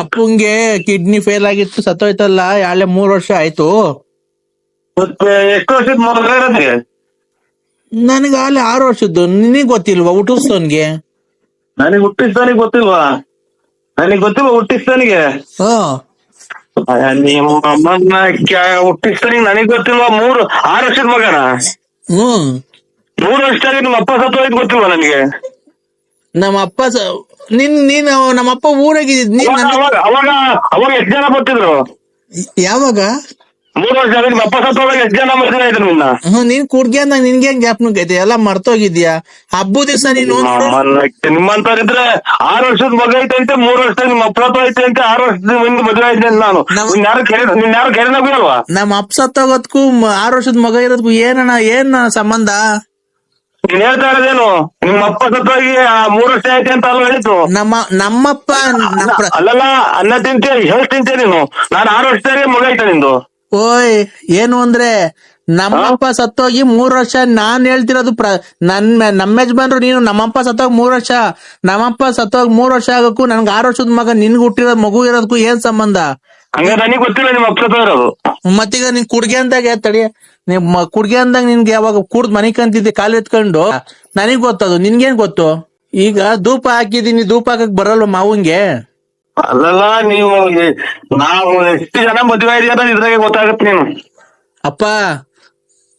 ಅಪ್ಪಂಗೆ ಕಿಡ್ನಿ ಫೇಲ್ ಆಗಿತ್ತು, ಸತ್ತೋಯ್ತಲ್ಲ, 3 ವರ್ಷ ಆಯ್ತು. ಮತ್ತೆ ಎಷ್ಟು ವರ್ಷದ ಮಗ ಇರೋದೇ? ನನಗ 6 ವರ್ಷದ್ದು. ನಿನಗ್ ಗೊತ್ತಿಲ್ವಾ ಹುಟ್ಟಿಸ್ತವನ್ಗೆ? ನನಗೆ ಹುಟ್ಟಿಸ್ತಾನಿಗೆ ಗೊತ್ತಿಲ್ವಾ? ನನಗೆ ಗೊತ್ತಿಲ್ವಾ ಹುಟ್ಟಿಸ್ತಾನಿಗೆ? ನಿಮ್ಮ ಅಮ್ಮನ್ನ ಹುಟ್ಟಿಸ್ತಾನಿಗೆ ನನಗ್ ಗೊತ್ತಿಲ್ವಾ? 6 ವರ್ಷದ ಮಗನ? 3 ವರ್ಷದಾಗ ನಿಮ್ಮ ಅಪ್ಪ ಸತ್ತೋಯ್ತು ಗೊತ್ತಿಲ್ವಾ ನನಗೆ? ನಮ್ಮಪ್ಪ ನೀನು ನಮ್ಮಪ್ಪ ಊರಾಗಿದ್ದ ಅವಾಗ ಎಷ್ಟು ಜನ ಬರ್ತಿದ್ರು? ಯಾವಾಗ? 3 ವರ್ಷ ಆದ್ರೆ ನಿಮ್ಮ ಅಪ್ಪ ಸತ್ತೋದಾಗ ಎಷ್ಟು ಜನ ಬರ್ತಿರ ಇದ್ರು ನಿನ್ನ? ನೀನ್ ಕುಡ್ಗ್ಯಾನ ನಿನ್ಗೆ ಜ್ಞಾಪನ ಐತೆ? ಎಲ್ಲ ಮರ್ತೋಗಿದ್ಯಾ? ಹಬ್ಬ ದಿವಸ ನೀನು ನಿಮ್ಮಂತವ್ರಿದ್ರೆ 6 ವರ್ಷದ ಮಗ ಐತೆ, 3 ವರ್ಷದಾಗ ನಿಮ್ಮ ಅಪ್ಪ ಸತ್ತೋಯ್ತು ಅಂತ 6 ವರ್ಷದ ಮುಂದೆ ಮದುವೆ ಆಯ್ತು ನಾನು. ಯಾರು ಕೆರೆನಾಗಲ್ವಾ? ನಮ್ಮ ಅಪ್ಪ ಸತ್ತೋಗೋದಕ್ಕೂ 6 ವರ್ಷದ ಮಗ ಇರೋದಕ್ಕೂ ಏನ್ ಸಂಬಂಧ? ನೀನ್ ಹೇಳ್ತಾ ಇರೋದೇನು? ನಿಮ್ಮ ಅಪ್ಪ ಸತ್ತೋಗಿ 3 ವರ್ಷ ಆಯ್ತು ಅಂತ ಅಲ್ವಾ ಹೇಳಿತು? ನಮ್ಮಪ್ಪ ಅಲ್ಲಲ್ಲ, ಅನ್ನ ತಿಂತೀಯ, ಹೇಳಿ ತಿಂತೀಯ ನೀನು? ನಾನು 6 ವರ್ಷದಾಗೆ ಮಗ ಐತ ನಿಂದು. ಓಯ್, ಏನು ಅಂದ್ರೆ ನಮ್ಮಪ್ಪ ಸತ್ತೋಗಿ 3 ವರ್ಷ. ನಾನ್ ಹೇಳ್ತಿರೋದು ನಮ್ಮ ಯಜಮಾನ್ರು. ನೀನು ನಮ್ಮಪ್ಪ ಸತ್ತೋಗಿ 3 ವರ್ಷ, ನಮ್ಮಪ್ಪ ಸತ್ತೋಗಿ 3 ವರ್ಷ ಆಗಕ್ಕೂ ನನ್ಗೆ 6 ವರ್ಷದ ಮಗ ನಿನ್ಗೆ ಹುಟ್ಟಿರೋದ್ ಮಗು ಇರೋದಕ್ಕೂ ಏನ್ ಸಂಬಂಧ? ಹಂಗ ನನಗೆ ಗೊತ್ತಿಲ್ಲ ನಿಮ್ಮ ಅಪ್ಪ ಸತ್ತೋಗಿರೋದು. ಮತ್ತೀಗ ನೀನ್ ಕುಡ್ಗೆ ಅಂದಾಗ ತಡಿ, ಕುಡ್ಗೆ ಅಂದಾಗ ನಿನ್ಗೆ ಯಾವಾಗ ಕುಡ್ದ್ ಮನೆ ಕಂತಿದ್ದೆ ಕಾಲು ಎತ್ಕೊಂಡು, ನನಗ್ ಗೊತ್ತದು, ನಿನ್ಗೇನ್ ಗೊತ್ತು? ಈಗ ಧೂಪ ಹಾಕಿದೀನಿ, ಧೂಪ ಹಾಕಕ್ ಬರಲ್ವ ಮಾವಂಗೆ? ಅಲ್ಲಲ್ಲ, ನಾವು ಎಷ್ಟು ಜನ ಮದುವೆ ಇದೆಯಲ್ಲ ಇದ್ರಾಗೆ ಗೊತ್ತಾಗತ್ತೆ ನೀನು. ಅಪ್ಪ,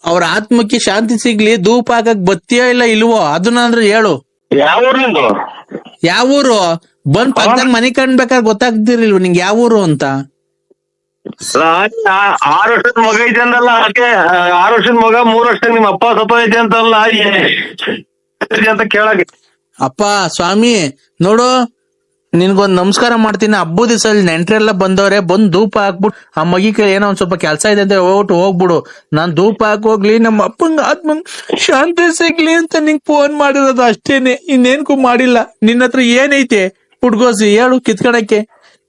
ಅವ್ರ ಆತ್ಮಕ್ಕೆ ಶಾಂತಿ ಸಿಗ್ಲಿ, ಧೂಪ ಹಾಕಕ್ ಬತ್ತೀಯೋ ಇಲ್ಲ ಇಲ್ವೋ ಅದನ್ನ ಅಂದ್ರೆ ಹೇಳು. ಯಾವ ಊರು ನಿಂದು? ಯಾವ ಊರು? ಬಂದ್ ಪಕ್ಕದಾಗ ಮನೆ ಕಂಡ್ಬೇಕಾದ್ರೆ ಗೊತ್ತಾಗ್ತಿರ್ಲಿಲ್ವ ನಿಂಗೆ ಯಾವ ಊರು ಅಂತ? 6 ವರ್ಷದ ಮಗ ಐತೆ ಅಂದಲ್ಲ, ಅದಕ್ಕೆ 6 ವರ್ಷದ ಮಗ 3 ವರ್ಷದಾಗ ನಿಮ್ಮ ಅಪ್ಪ ಸತ್ತೋಯ್ತೆ ಅಂತಲ್ಲ ಅಂತ ಕೇಳಕ್ಕೆ. ಅಪ್ಪ ಸ್ವಾಮಿ ನೋಡು, ನಿನ್ಗೊಂದ್ ನಮಸ್ಕಾರ ಮಾಡ್ತೀನಿ. ಹಬ್ಬದ ದಿವಸ ನೆಂಟ್ರೆಲ್ಲ ಬಂದವ್ರೆ, ಬಂದ್ ಧೂಪ ಹಾಕ್ಬಿಟ್ಟು ಆ ಮಗಿ ಕೈ ಏನೋ ಒಂದ್ ಸ್ವಲ್ಪ ಕೆಲ್ಸ ಇದೆ ಅಂತ ಹೋಗ್ಬಿಡು. ನಾನ್ ಧೂಪ ಹಾಕೋಗ್ಲಿ, ನಮ್ಮ ಅಪ್ಪಂಗ ಆತ್ಮಂಗ್ ಶಾಂತಿ ಸಿಗ್ಲಿ ಅಂತ ನಿಂಗ್ ಫೋನ್ ಮಾಡಿರೋದು ಅಷ್ಟೇನೆ, ಇನ್ನೇನ್ಕು ಮಾಡಿಲ್ಲ. ನಿನ್ನ ಹತ್ರ ಏನೈತೆ ಹುಡ್ಗೋಸಿ ಹೇಳು ಕಿತ್ಕೊಳಕ್ಕೆ?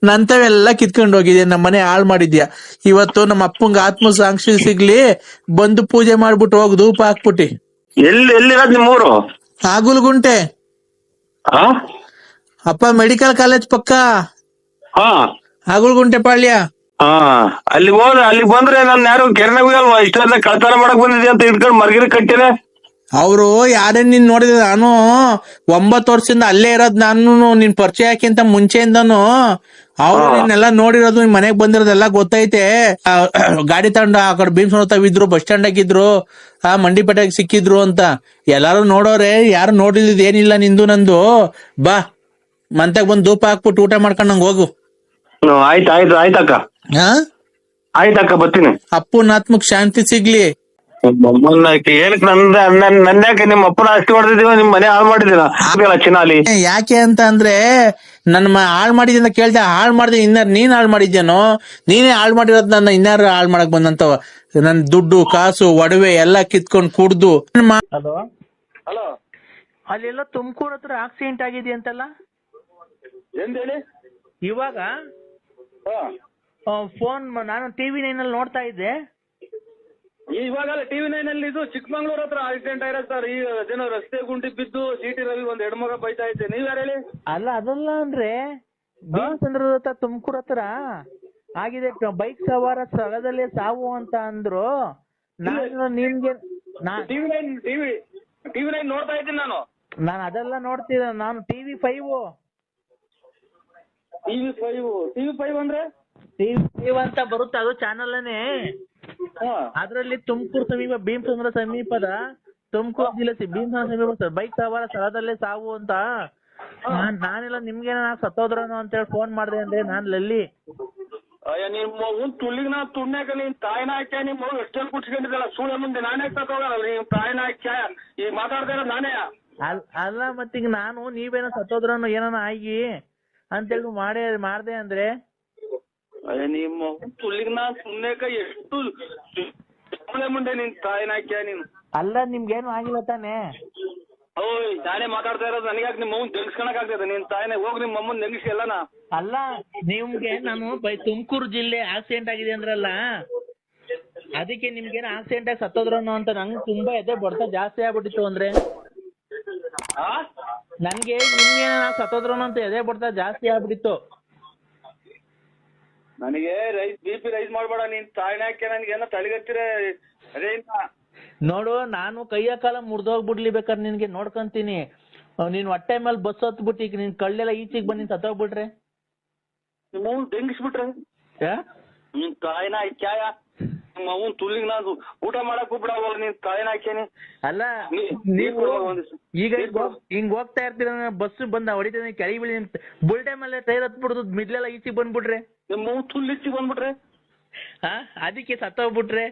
ನಂತವೆಲ್ಲ ಕಿತ್ಕೊಂಡ್ ಹೋಗಿದ್ಯಾ, ನಮ್ಮ ಮನೆ ಹಾಳು ಮಾಡಿದ್ಯಾ. ಇವತ್ತು ನಮ್ಮ ಅಪ್ಪಂಗ ಆತ್ಮ ಸಾಕ್ಷಿ ಸಿಗ್ಲಿ, ಬಂದು ಪೂಜೆ ಮಾಡ್ಬಿಟ್ಟು ಹೋಗ್ ಧೂಪ ಹಾಕ್ಬಿಟ್ಟಿ. ಎಲ್ಲಿರೋದ್ ನಿಮ್ಮೂರು? ಆಗುಲ್ಗುಂಟೆ ಅಪ್ಪ, ಮೆಡಿಕಲ್ ಕಾಲೇಜ್ ಪಕ್ಕ ಆಗುಲ್ಗುಂಟೆ ಪಾಳ್ಯ. ಅಲ್ಲಿಗೆ ಬಂದ್ರೆ ನಾನು ಯಾರು ಕೆರೆನಾಗಲ್ವಾ? ಇಷ್ಟೆಲ್ಲ ಕಳ್ತನ ಮಾಡಕ್ ಬಂದಿದೆ ಅಂತ ಇಟ್ಕೊಂಡು ಮರ್ಗಿರಿ ಕಟ್ಟಿರ ಅವರು. ಯಾರೇ ನೀನ್ ನೋಡಿದ? ನಾನು 9 ವರ್ಷದಿಂದ ಅಲ್ಲೇ ಇರೋದ್. ನಾನು ನಿನ್ ಪರಿಚಯ ಹಾಕಿಂತ ಮುಂಚೆಯಿಂದನು ಅವ್ರು ನಿನ್ನೆಲ್ಲಾ ನೋಡಿರೋದು, ನಿನ್ ಮನೆಗ್ ಬಂದಿರೋದೆಲ್ಲ ಗೊತ್ತೈತೆ. ಗಾಡಿ ತಗೊಂಡು ಆ ಕಡೆ ಭೀಮ್ಸೋತಾವಿದ್ರು, ಬಸ್ ಸ್ಟ್ಯಾಂಡ್ ಆಗಿದ್ರು, ಮಂಡಿಪೇಟೆಗೆ ಸಿಕ್ಕಿದ್ರು ಅಂತ ಎಲ್ಲಾರು ನೋಡೋರೆ. ಯಾರು ನೋಡಿದ್ ಏನಿಲ್ಲ ನಿಂದು ನಂದು. ಬಾ ಮಂತಾಗ ಬಂದ್ ಧೂಪ ಹಾಕ್ಬಿಟ್ಟು ಊಟ ಮಾಡ್ಕೊಂಡ್ ನಂಗೆ ಹೋಗು. ಆಯ್ತಕ್ಕ, ಆಯ್ತಕ್ಕ ಬರ್ತೀನಿ. ಅಪ್ಪನ ಆತ್ಮಕ್ ಶಾಂತಿ ಸಿಗ್ಲಿ. ಏನಕ್ಕೆ ನನ್ಯಾಕೆ ನಿಮ್ಮ ಅಪ್ಪನ ಆಸ್ತಿ ಹೊಡೆದಿದೀವ, ನಿಮ್ ಮನೆ ಹಾಳು ಮಾಡಿದೀನ ಚಿನ್ನಾಲಿ? ಯಾಕೆ ಅಂತ ಅಂದ್ರೆ ನನ್ನ ಹಾಳು ಮಾಡಿದ ಅಂತ ಕೇಳ್ದೆ. ಹಾಳು ಮಾಡಿದೆ ಇನ್ನಾರು ನೀನ್ ಹಾಳು ಮಾಡಿದ್ಯಾನೋ? ನೀನೇ ಹಾಳು ಮಾಡಿರೋದ್ ನನ್ನ ಇನ್ನಾರು ಹಾಳು ಮಾಡಕ್ ಬಂದಂತವ. ನನ್ ದುಡ್ಡು ಕಾಸು ಒಡವೆ ಎಲ್ಲಾ ಕಿತ್ಕೊಂಡ್ ಕುಡ್ದು. ಹಲೋ, ಅಲ್ಲೆಲ್ಲ ತುಮಕೂರ್ ಹತ್ರ ಆಕ್ಸಿಡೆಂಟ್ ಆಗಿದೆ ಅಂತಲ್ಲ? ಹೇಳಿ. ಇವಾಗ ಫೋನ್ ನಾನು TV9 ಅಲ್ಲಿ ನೋಡ್ತಾ ಇದ್ದೆ. ಇವಾಗಲ್ಲ TV9 ಅಲ್ಲಿ ಇದು ಚಿಕ್ಕಮಂಗ್ಳೂರ್ ಹತ್ರ ಆಕ್ಸಿಡೆಂಟ್ ಆಗಿರೋದು ಸರ್. ಈ ಅದೇನೋ ರಸ್ತೆ ಗುಂಡಿ ಬಿದ್ದು ಸಿಟಿ ರವಿ ಒಂದ್ ಹೆಣ್ಮಗ ಬೈತಾ ಇದ್ದೆ. ನೀವ್ ಯಾರು ಹೇಳಿ? ಅಲ್ಲ, ಅದಲ್ಲ ಅಂದ್ರೆ ಭೀಮಸಂದ್ರದ ಹತ್ರ ತುಮಕೂರ್ ಹತ್ರ ಆಗಿದೆ, ಬೈಕ್ ಸವಾರ ಸ್ಥಳದಲ್ಲೇ ಸಾವು ಅಂತ ಅಂದ್ರು. ನಾನು ನಿಮ್ಗೆ TV9 ನೋಡ್ತಾ ಇದ್ದೀನಿ ನಾನು ಅದೆಲ್ಲ ನೋಡ್ತೀರ. ನಾನು TV5 ಅಂದ್ರೆ TV5 ಅಂತ ಬರುತ್ತೆ, ಅದು ಚಾನಲ್ನೇ. ಅದ್ರಲ್ಲಿ ತುಮಕೂರು ಸಮೀಪ, ಭೀಮಸಂದ್ರ ಸಮೀಪದ ತುಮಕೂರು ಜಿಲ್ಲೆ ಭೀಮಸಂದ್ರ ಸಮೀಪ ಬೈಕ್ ಸವಾರ ಸ್ಥಳದಲ್ಲೇ ಸಾವು ಅಂತ. ನಾನೆಲ್ಲ ನಿಮ್ಗೆ ಸತ್ತೋದ್ರನು ಅಂತ ಹೇಳಿ ಫೋನ್ ಮಾಡಿದೆ ಅಂದ್ರೆ ನಾನ್ ಲಲ್ಲಿ. ನಿಮ್ಮ ತುಳಿಗ್ ನಾ ತುಣ್ಯಾಕ ನೀನ್ ತಾಯಿನ ಹಾಕ್ಯ ನಿಮ್ ಮಗು ಎಷ್ಟೆಲ್ಲ ಕುಟ್ಸ್ಕೊಂಡಿದ್ದಲ್ಲ ಸುಳ್ಳ ಮುಂದೆ ನಾನೇ ತಗೋಗಲ್ಲ. ನೀವ್ ತಾಯಿನ ಹಾಕ್ಯ ಈಗ ಮಾತಾಡ್ತಾ ಇರೋದು ನಾನೇ. ಅಲ್ಲ ಮತ್ತೀಗ ನಾನು ನೀವೇನೋ ಸತ್ತೋದ್ರನು ಏನಾನ ಆಗಿ ಅಂತೇಳಿ ಮಾಡ್ದೆ ಅಂದ್ರೆ ನಿಮ್ಮ ತುಳಿಗ್ ನಾ ಸುಮ್ನೆಕ ಎಷ್ಟು ಮುಂದೆ ನಿನ್ ತಾಯಿನ ಹಾಕ್ಯ ನೀನು. ಅಲ್ಲ, ನಿಮ್ಗೇನು ಆಗಿಲ್ಲ ತಾನೆ? ಓಯ್, ನಾನೇ ಮಾತಾಡ್ತಾ ಇರೋದು. ನನಗ್ಯಾಕೆ ನಿಮ್ಮ ಮಗನ್ ನೆಗ್ಸ್ಕೊಳಕ್ ಆಗ್ತದೆ? ನಿನ್ ತಾಯಿನ ಹೋಗಿ ನಿಮ್ಮ ಅಮ್ಮನ್ ನೆಗ್ಸಿ ಎಲ್ಲನ. ಅಲ್ಲ, ನಿಮ್ಗೆ ನಾನು ತುಮಕೂರು ಜಿಲ್ಲೆ ಆಕ್ಸಿಡೆಂಟ್ ಆಗಿದೆ ಅಂದ್ರಲ್ಲ, ಅದಕ್ಕೆ ನಿಮ್ಗೇನು ಆಕ್ಸಿಡೆಂಟ್ ಆಗಿ ಸತ್ತೋದ್ರನೋ ಅಂತ ನಂಗೆ ತುಂಬಾ ಎದೆ ಬಡ್ತ ಜಾಸ್ತಿ ಆಗ್ಬಿಟ್ಟಿತ್ತು ಅಂದ್ರೆ ನನ್ಗೆ ನಿಮ್ಗೇನ ಸತ್ತೋದ್ರನೋ ಅಂತ ಎದೆ ಬಡ್ತ ಜಾಸ್ತಿ ಆಗ್ಬಿಟ್ಟಿತ್ತು. ನನಗೆ BP ರೈಸ್ ಮಾಡ್ಬೇಡ ನೀನ್ ತಾಯಿನ ಹಾಕಿ ನನ್ಗೇನೋ ತಲೆಗತ್ತಿರ ಅದೇ ನೋಡು ನಾನು ಕೈಯ ಕಾಲ ಮುರಿದೋಗ್ಬಿಡ್ಲಿ ಬೇಕಾದ್ರೆ ನಿನ್ಗೆ ನೋಡ್ಕೊಂತೀನಿ. ನೀನ್ ಹೊಟ್ಟೆ ಮೇಲೆ ಬಸ್ ಹತ್ಬಿಟ್ಟು ಈಗ ನಿನ್ ಕಳ್ಳೆಲ್ಲ ಈಚೆಗೆ ಬಂದು ಸತ್ತೋಗ್ಬಿಟ್ರೆ ನಿಮ್ಮ ಡೆಂಗಿಸ್ಬಿಟ್ರೆ ನಿನ್ ತಾಯಿನ ಹಾಕ್ಯಾಯ ನಿಮ್ಮ ಅವನ್ ತುಲ್ಲಿಗ್ ನಾನು ಊಟ ಮಾಡಕ್ ಹೋಗ್ಬಿಡವಲ್ಲ ನೀನ್ ತಾಯಿನ ಹಾಕ್ಯಾನಿ. ಅಲ್ಲ ನೀವು ಈಗ ಹಿಂಗ್ ಹೋಗ್ತಾ ಇರ್ತೀರ ಬಸ್ ಬಂದ ಹೊಡಿತೀನಿ ಕೆಳಗೆ ಬೀಳಿ ಬುಲ್ಟೆ ಮೇಲೆ ಟೈರ್ ಹತ್ಬಿಡುದು ಮಿಡ್ಲೆಲ್ಲ ಈಚೆಗೆ ಬಂದ್ಬಿಟ್ರೆ ನಿಮ್ಮ ತುಲ್ ಈಚೆಗೆ ಬಂದ್ಬಿಟ್ರೆ ಅದಕ್ಕೆ ಸತ್ತೋಗ್ಬಿಟ್ರೆ